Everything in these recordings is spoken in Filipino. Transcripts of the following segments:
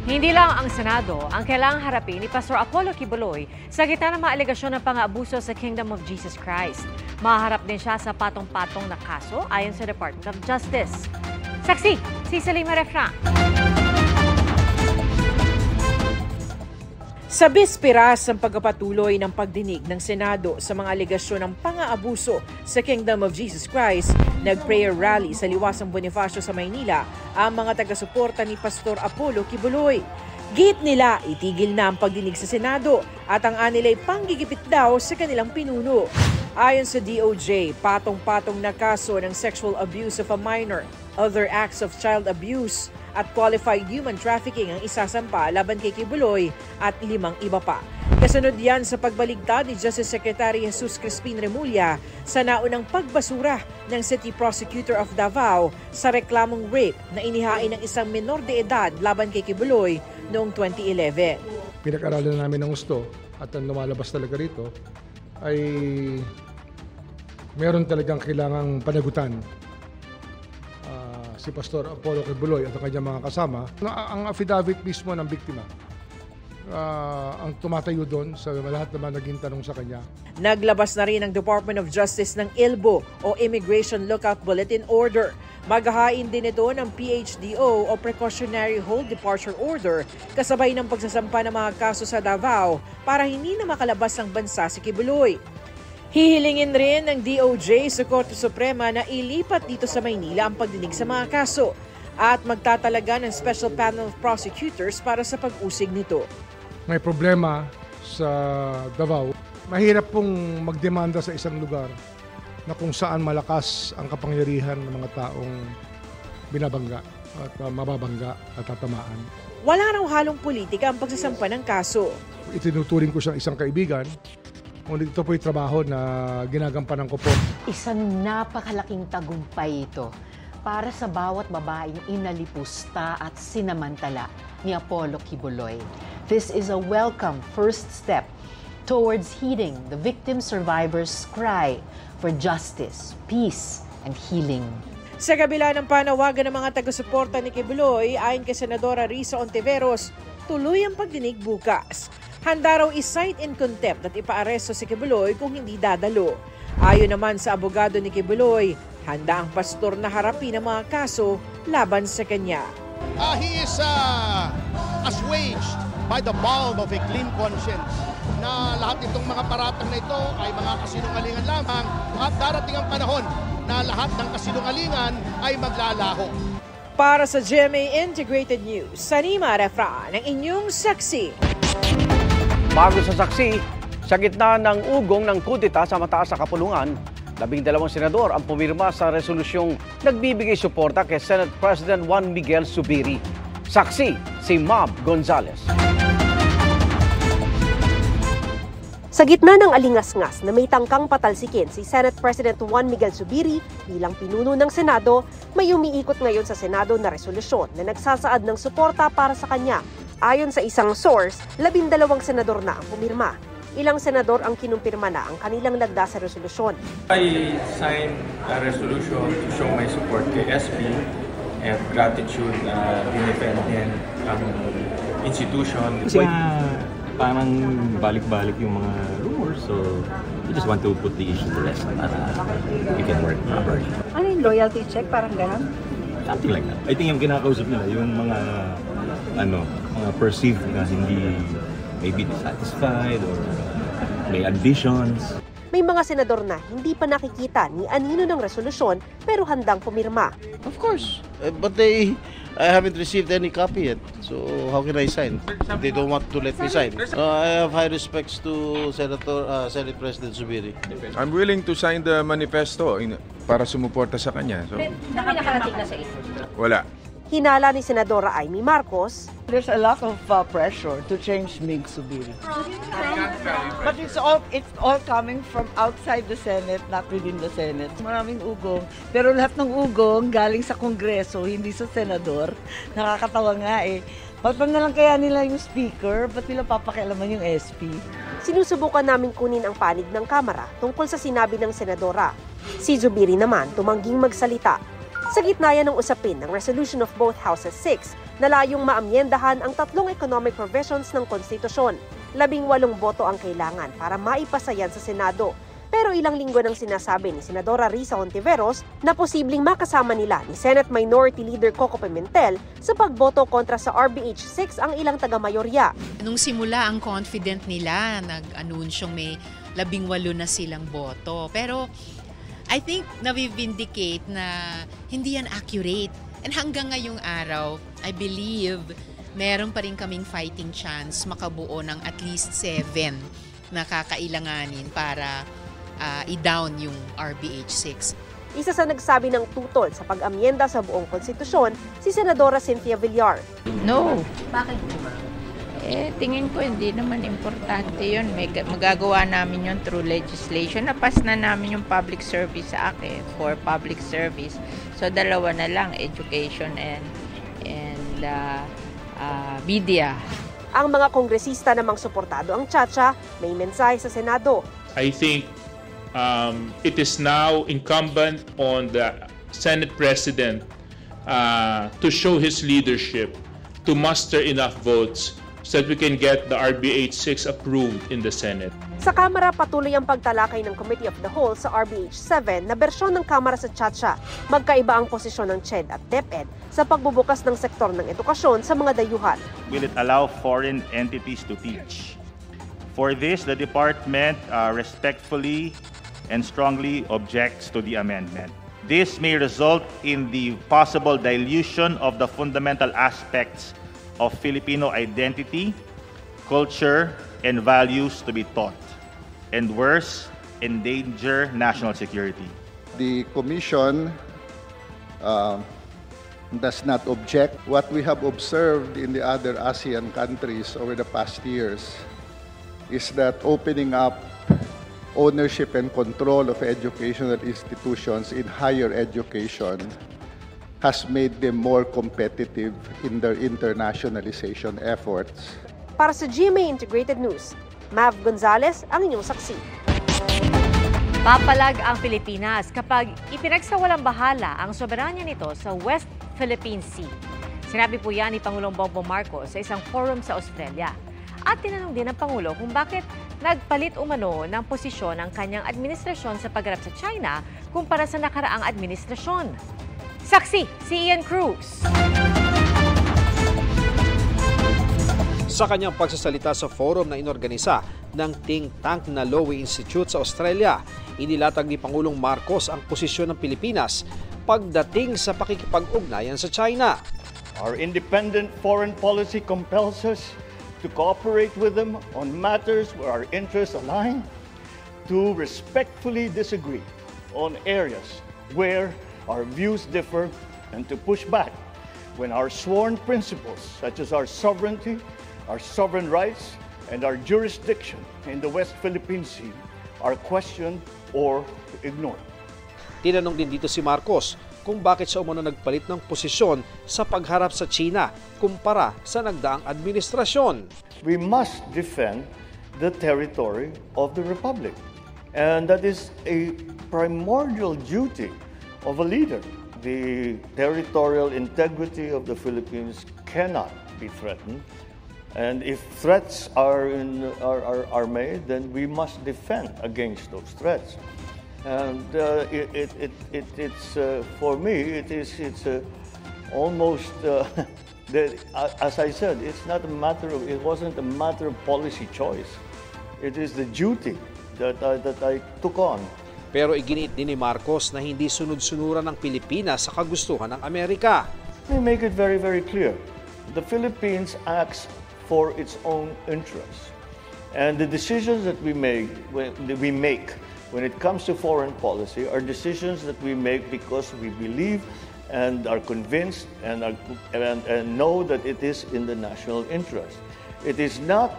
Hindi lang ang Senado ang kailangang harapin ni Pastor Apollo Kibuloy sa gitna ng mga alegasyon ng pang-aabuso sa Kingdom of Jesus Christ. Maharap din siya sa patong-patong na kaso ayon sa Department of Justice. Saksi, si Salima Refran. Sa bispiras ng pagpapatuloy ng pagdinig ng Senado sa mga alegasyon ng pang-aabuso sa Kingdom of Jesus Christ, nag-prayer rally sa Liwasang Bonifacio sa Maynila ang mga taga-suporta ni Pastor Apollo Kibuloy. Git nila itigil na ang pagdinig sa Senado at ang anilay panggigipit daw sa kanilang pinuno. Ayon sa DOJ, patong-patong na kaso ng sexual abuse of a minor, other acts of child abuse at qualified human trafficking ang isasampa laban kay Kibuloy at 5 iba pa. Kasunod yan sa pagbaligtad ni Justice Secretary Jesus Crispin Remulla sa naunang pagbasura ng City Prosecutor of Davao sa reklamong rape na inihain ng isang menor de edad laban kay Kibuloy noong 2011. Pinag-aralan namin ng gusto at ang lumalabas talaga rito ay meron talagang kailangang panagutan si Pastor Apollo Kibuloy at ang kanyang mga kasama. Ang affidavit mismo ng biktima ang tumatayo doon sa lahat naman naging tanong sa kanya. Naglabas na rin ang Department of Justice ng ILBO o Immigration Lookout Bulletin Order. Maghahain din ito ng PHDO o Precautionary Hold Departure Order kasabay ng pagsasampa ng mga kaso sa Davao para hindi na makalabas ng bansa si Kibuloy. Hihilingin rin ng DOJ sa Korte Suprema na ilipat dito sa Maynila ang pagdinig sa mga kaso at magtatalaga ng Special Panel of Prosecutors para sa pag-usig nito. May problema sa Davao. Mahirap pong magdemanda sa isang lugar na kung saan malakas ang kapangyarihan ng mga taong binabangga at mababangga at tatamaan. Wala raw halong politika ang pagsasampa ng kaso. Itinuturing ko siyang isang kaibigan. Ngunit ito po'y trabaho na ginagampanan ko po. Isang napakalaking tagumpay ito para sa bawat babaeng inalipusta at sinamantala ni Apollo Kibuloy. This is a welcome first step towards heeding the victim survivors' cry for justice, peace, and healing. Sa kabila ng panawagan ng mga taga-suporta ni Kibuloy, ayon kay Senadora Risa Ontiveros, tuloy ang pagdinig bukas. Handa raw i-cite in contempt at ipaaresto si Kibuloy kung hindi dadalo. Ayon naman sa abogado ni Kibuloy, handa ang pastor na harapin ang mga kaso laban sa kanya. He is assuaged by the balm of a clean conscience na lahat itong mga paratang na ito ay mga kasinungalingan lamang at darating ang panahon na lahat ng kasinungalingan ay maglalaho. Para sa GMA Integrated News, Salima Refran, ang inyong saksi. Bago sa saksi, sa gitna ng ugong ng kudeta sa mataas na kapulungan, 12 senador ang pumirma sa resolusyong nagbibigay suporta kay Senate President Juan Miguel Zubiri. Saksi, si Mab Gonzales. Sa gitna ng alingas-ngas na may tangkang patalsikin si Senate President Juan Miguel Zubiri bilang pinuno ng Senado, may umiikot ngayon sa Senado na resolusyon na nagsasaad ng suporta para sa kanya. Ayon sa isang source, 12 senador na ang pumirma. Ilang senador ang kinumpirma na ang kanilang lagda sa resolusyon. I signed a resolution to show my support kay SP and gratitude dinefend din ang institution. Kasi parang balik-balik yung mga rumors, so we just want to put the issue to rest para we can work properly. Ano yung loyalty check? Parang gano'n? Something like that. I think yung kinakausap nila, yung mga mga perceived na hindi maybe dissatisfied or may ambitions. May mga senador na hindi pa nakikita ni anino ng resolusyon pero handang pumirma. Of course, but I haven't received any copy yet. So how can I sign? They don't want to let me sign. I have high respects to Senate President Zubiri. I'm willing to sign the manifesto para sumuporta sa kanya. So, nakarating na sa ito? Wala. Hinala ni Senadora Amy Marcos. There's a lot of pressure to change Mig Zubiri. But it's all coming from outside the Senate, not within the Senate. Maraming ugong. Pero lahat ng ugong galing sa Kongreso, hindi sa Senador. Nakakatawa nga eh. Pagpag na lang kaya nila yung speaker, ba't nila papakialaman yung SP? Sinusubukan namin kunin ang panig ng Kamara tungkol sa sinabi ng Senadora. Si Zubiri naman tumangging magsalita. Sa gitna yan ng usapin ng resolution of both Houses 6 na layong maamyendahan ang 3 economic provisions ng konstitusyon. 18 boto ang kailangan para maipasa yan sa Senado. Pero ilang linggo nang sinasabi ni Senadora Risa Hontiveros na posibleng makasama nila ni Senate Minority Leader Coco Pimentel sa pagboto kontra sa RBH 6 ang ilang taga-mayorya. Nung simula ang confident nila, nag-anunsyong may 18 na silang boto. Pero I think na-vindicate na hindi yan accurate. And hanggang ngayong araw, I believe meron pa rin kaming fighting chance makabuo ng at least 7 na kakailanganin para i-down yung RBH 6. Isa sa nagsabi ng tutol sa pag-amyenda sa buong konstitusyon, si Senadora Cynthia Villar. No. Bakit? Tingin ko hindi naman importante yun. Magagawa namin yun through legislation. Napas na namin yung public service sa akin for public service. So dalawa na lang, education and media. Ang mga kongresista namang suportado ang Chacha, may mensahe sa Senado. I think it is now incumbent on the Senate President to show his leadership, to muster enough votes so that we can get the RBH 6 approved in the Senate. Sa Kamara, patuloy ang pagtalakay ng Committee of the Whole sa RBH 7 na bersyon ng Kamara sa Chacha. Magkaiba ang posisyon ng CHED at DepEd sa pagbubukas ng sektor ng edukasyon sa mga dayuhan. Will it allow foreign entities to teach? For this, the department respectfully and strongly objects to the amendment. This may result in the possible dilution of the fundamental aspects of Filipino identity, culture, and values to be taught, and worse, endanger national security. The Commission does not object. What we have observed in the other ASEAN countries over the past years is that opening up ownership and control of educational institutions in higher education has made them more competitive in their internationalization efforts. Para sa GMA Integrated News, Mav Gonzalez ang inyong saksi. Papalag ang Pilipinas kapag ipinagsawalang bahala ang soberanya nito sa West Philippine Sea. Sinabi po yan ni Pangulong Bongbong Marcos sa isang forum sa Australia. At tinanong din ng Pangulo kung bakit nagpalit umano ng posisyon ang kanyang administrasyon sa pagharap sa China kumpara sa nakaraang administrasyon. Saksi, si Ian Cruz. Sa kanyang pagsasalita sa forum na inorganisa ng think tank na Lowy Institute sa Australia, inilatag ni Pangulong Marcos ang posisyon ng Pilipinas pagdating sa pakikipag-ugnayan sa China. Our independent foreign policy compels us to cooperate with them on matters where our interests align, to respectfully disagree on areas where our views differ, and to push back when our sworn principles, such as our sovereignty, our sovereign rights, and our jurisdiction in the West Philippine Sea, are questioned or ignored. Tinanong din dito si Marcos kung bakit siya umano nagpalit ng posisyon sa pagharap sa China kumpara sa nagdaang administrasyon. We must defend the territory of the Republic. And that is a primordial duty of a leader. The territorial integrity of the Philippines cannot be threatened. And if threats are made, then we must defend against those threats. And it's for me, it's almost as I said, it wasn't a matter of policy choice. It is the duty that I took on. Pero iginiit din ni Marcos na hindi sunod-sunuran ng Pilipinas sa kagustuhan ng Amerika. Let me make it very, very clear. The Philippines acts for its own interests. And the decisions that we make when it comes to foreign policy are decisions that we make because we believe and are convinced and know that it is in the national interest. It is not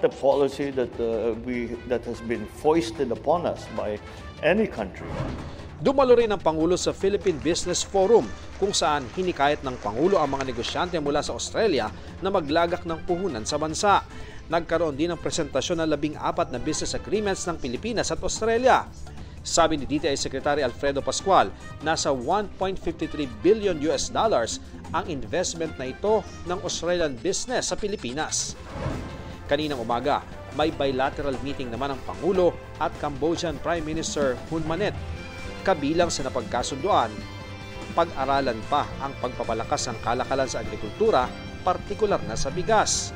a policy that has been foisted upon us by any country. Dumalo rin ang Pangulo sa Philippine Business Forum kung saan hinikayat ng Pangulo ang mga negosyante mula sa Australia na maglagak ng puhunan sa bansa. Nagkaroon din ng presentasyon ng 14 na business agreements ng Pilipinas at Australia. Sabi ni DTI Secretary Alfredo Pascual, nasa $1.53 billion ang investment na ito ng Australian business sa Pilipinas. Kaninang umaga, may bilateral meeting naman ang Pangulo at Cambodian Prime Minister Hun Manet. Kabilang sa napagkasunduan, pag-aralan pa ang pagpapalakas ng kalakalan sa agrikultura, partikular na sa bigas.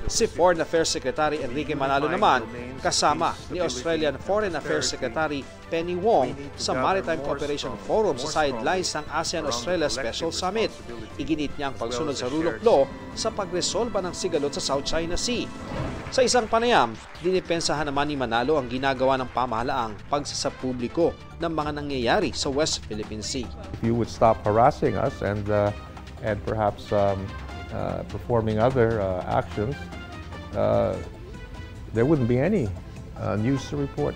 Si Foreign Affairs Secretary Enrique Manalo naman kasama ni Australian Foreign Affairs Secretary Penny Wong sa Maritime Cooperation Forum sa sidelines ng ASEAN-Australia Special Summit. Iginit niya ang pagsunod sa rule of law sa pagresolba ng sigalot sa South China Sea. Sa isang panayam, dinipensahan naman ni Manalo ang ginagawa ng pamahalaang pagsasapubliko ng mga nangyayari sa West Philippine Sea. If you would stop harassing us and perhaps performing other actions, there wouldn't be any news to report.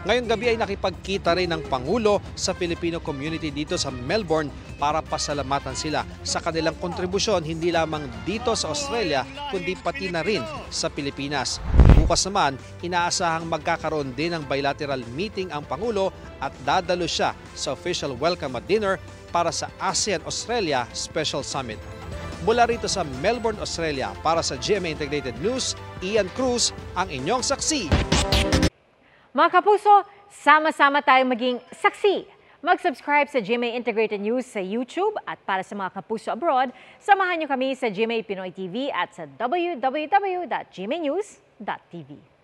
Ngayong gabi ay nakipagkita rin ng Pangulo sa Filipino community dito sa Melbourne para pasalamatan sila sa kanilang kontribusyon hindi lamang dito sa Australia kundi pati na rin sa Pilipinas. Bukas naman, inaasahang magkakaroon din ng bilateral meeting ang Pangulo at dadalo siya sa official welcome at dinner para sa ASEAN-Australia Special Summit. Mula rito sa Melbourne, Australia, para sa GMA Integrated News, Ian Cruz, ang inyong saksi. Mga kapuso, sama-sama tayong maging saksi. Mag-subscribe sa GMA Integrated News sa YouTube at para sa mga kapuso abroad, samahan niyo kami sa GMA Pinoy TV at sa www.gmanews.tv.